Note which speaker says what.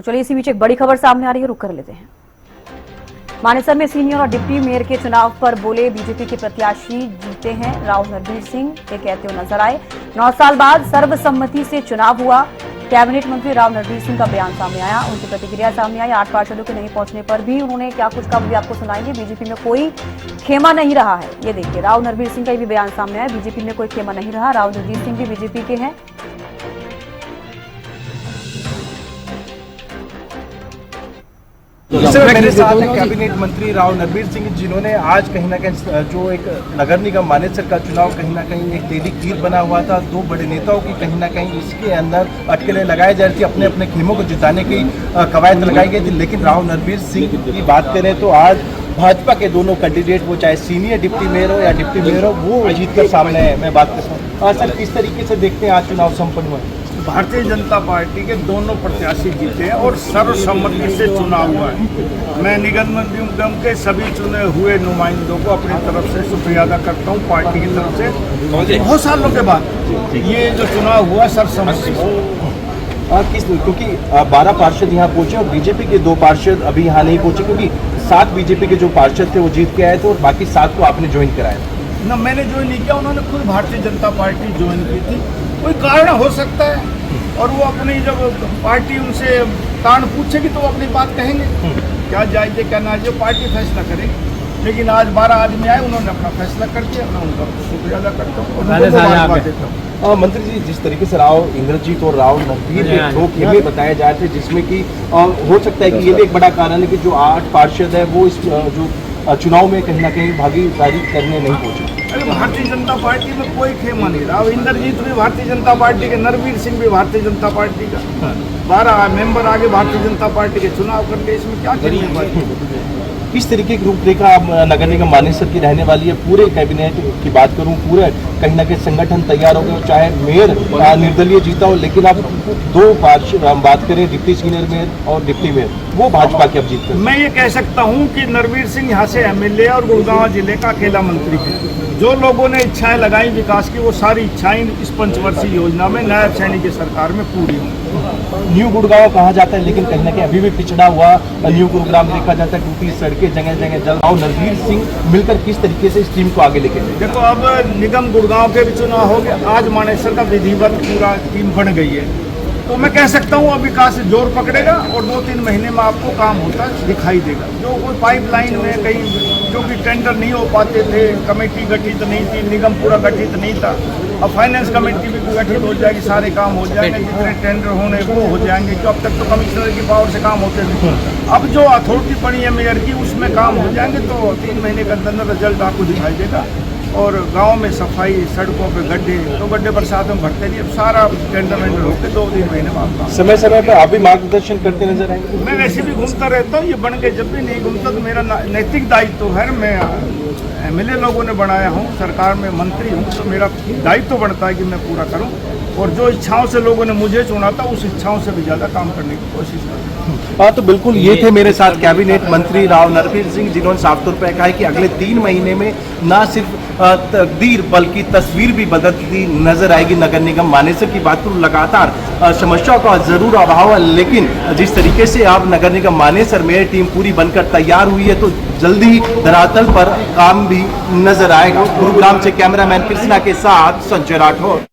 Speaker 1: तो चलिए इसी बीच एक बड़ी खबर सामने आ रही है, रुक कर लेते हैं। मानेसर में सीनियर और डिप्टी मेयर के चुनाव पर बोले बीजेपी के प्रत्याशी जीते हैं। राव नरबीर सिंह ये कहते हुए नजर आए। 9 साल बाद सर्वसम्मति से चुनाव हुआ। कैबिनेट मंत्री राव नरबीर सिंह का बयान सामने आया, उनकी प्रतिक्रिया सामने आई। 8 पार्षदों के नहीं पहुंचने पर भी उन्होंने क्या कुछ कहा, भी आपको सुनाएंगे। बीजेपी में कोई खेमा नहीं रहा है, ये देखिए राव नरबीर सिंह का भी बयान सामने आया। बीजेपी में कोई खेमा नहीं रहा। राव नरबीर सिंह भी बीजेपी के हैं।
Speaker 2: मेरे साथ हैं कैबिनेट मंत्री राव नरबीर सिंह, जिन्होंने आज कहीं ना कहीं जो एक नगर निगम मानेसर का चुनाव कहीं ना कहीं एक तेली कीर बना हुआ था। 2 बड़े नेताओं की कहीं ना कहीं इसके अंदर अटकलें लगाई जा रही थी, अपने अपने खेमों को जिताने की कवायद लगाई गई थी। लेकिन राव नरबीर सिंह की बात करें तो आज भाजपा के दोनों कैंडिडेट, वो चाहे सीनियर डिप्टी मेयर हो या डिप्टी मेयर हो, वो जीत कर सामने है। मैं बात करता हूँ सर, किस तरीके से देखते हैं आज चुनाव संपन्न हुआ?
Speaker 3: भारतीय जनता पार्टी के दोनों प्रत्याशी जीते हैं और सर्वसम्मति से चुनाव हुआ है। मैं निगम निगम के सभी चुने हुए नुमाइंदों को अपनी तरफ से शुक्रिया अदा करता हूं, पार्टी की तरफ से। बहुत सालों के बाद ये जो चुनाव हुआ सर्वसम्मति से।
Speaker 2: क्योंकि 12 पार्षद यहाँ पहुंचे और बीजेपी के 2 पार्षद अभी यहाँ नहीं पहुंचे, क्योंकि 7 बीजेपी के जो पार्षद थे वो जीत के आए थे और बाकी 7 को आपने ज्वाइन कराया।
Speaker 3: ना मैंने ज्वाइन नहीं किया, उन्होंने खुद भारतीय जनता पार्टी ज्वाइन की थी। कोई कारण हो सकता है और वो अपनी जब पार्टी उनसे कारण पूछेगी तो वो अपनी बात कहेंगे, क्या जायजे क्या ना जायजे पार्टी फैसला करेगी। लेकिन आज 12 आदमी आए, उन्होंने अपना फैसला कर दिया, मैं उनका शुक्रिया अदा करता हूँ।
Speaker 2: मंत्री जी, जिस तरीके से राव इंद्रजीत और राव नरबीर के 2 खेमे बताए जा रहे थे, जिसमें कि हो सकता है कि ये भी एक बड़ा कारण है कि जो 8 पार्षद है वो इस जो चुनाव में कहीं ना कहीं भागीदारी करने नहीं पहुंचे।
Speaker 3: अरे भारतीय जनता पार्टी में कोई खेमा नहीं। राव इंद्रजीत भी भारतीय जनता पार्टी के, नरबीर सिंह भी भारतीय जनता पार्टी का। 12 मेंबर आगे भारतीय जनता पार्टी के चुनाव करके इसमें क्या करेंगे?
Speaker 2: किस तरीके की रूपरेखा नगर निगम मानेसर की रहने वाली है? पूरे कैबिनेट की बात करूं, पूरे कहीं ना कहीं संगठन तैयार हो गए, चाहे मेयर निर्दलीय जीता हो, लेकिन अब 2 पार्षद हम बात करें, डिप्टी सीनियर मेयर और डिप्टी मेयर, वो भाजपा की अब जीत कर।
Speaker 3: मैं ये कह सकता हूँ कि नरबीर सिंह यहाँ से MLA और गुड़गांव जिले का अकेला मंत्री है। जो लोगों ने इच्छाएं लगाई विकास की, वो सारी इच्छाएं इस 5 वर्षीय योजना में नायब सैनिक की सरकार में पूरी हुई।
Speaker 2: न्यू गुड़गांव कहा जाता है, लेकिन कहीं ना कहीं अभी भी पिछड़ा हुआ न्यू गुरुग्राम देखा जाता है, टूटी सड़कें जगह जगह जल। राव नरबीर सिंह मिलकर किस तरीके से इस टीम को आगे लेके?
Speaker 3: देखो, अब निगम गुड़गांव के भी चुनाव हो गया, आज मानेसर का विधिवत पूरा टीम बन गई है। तो मैं कह सकता हूँ अब विकास जोर पकड़ेगा और 2-3 महीने में आपको काम होता दिखाई देगा। जो कोई पाइपलाइन में कहीं जो कि टेंडर नहीं हो पाते थे, कमेटी गठित नहीं थी, निगम पूरा गठित नहीं था, अब फाइनेंस कमेटी भी गठित हो जाएगी, सारे काम हो जाएंगे, जितने टेंडर होने वो हो जाएंगे। जो अब तक तो कमिश्नर की पावर से काम होते थे, अब जो अथॉरिटी पड़ी है मेयर की, उसमें काम हो जाएंगे। तो 3 महीने के अंदर रिजल्ट आपको दिखाई देगा। और गांव में सफाई, सड़कों पे गड्ढे, तो गड्ढे बरसात में भरते नहीं, अब सारा टेंडर वेंडर होकर 2-3 महीने बाद
Speaker 2: समय समय पर आप भी मार्गदर्शन करते नजर आएंगे?
Speaker 3: मैं वैसे भी घूमता रहता हूँ, ये बन के जब भी नहीं घूमता तो मेरा नैतिक दायित्व है। मैं MLA लोगों ने बनाया हूँ, सरकार में मंत्री हूँ, तो मेरा दायित्व बनता है कि मैं पूरा करूँ और जो इच्छाओं से लोगों ने मुझे चुना था, उस इच्छाओं से भी ज़्यादा काम करने की कोशिश करूँ।
Speaker 2: हाँ, तो बिल्कुल ये थे मेरे साथ कैबिनेट मंत्री राव नरबीर सिंह, जिन्होंने साफ तौर पर कहा है कि अगले 3 महीने में ना सिर्फ तकदीर बल्कि तस्वीर भी बदलती नजर आएगी नगर निगम मानेसर की। बात करूँ, लगातार समस्याओं का जरूर अभाव है, लेकिन जिस तरीके से अब नगर निगम मानेसर में टीम पूरी बनकर तैयार हुई है, तो जल्दी धरातल पर काम भी नजर आएगा। गुरुग्राम से कैमरामैन कृष्णा के साथ संजय राठौर।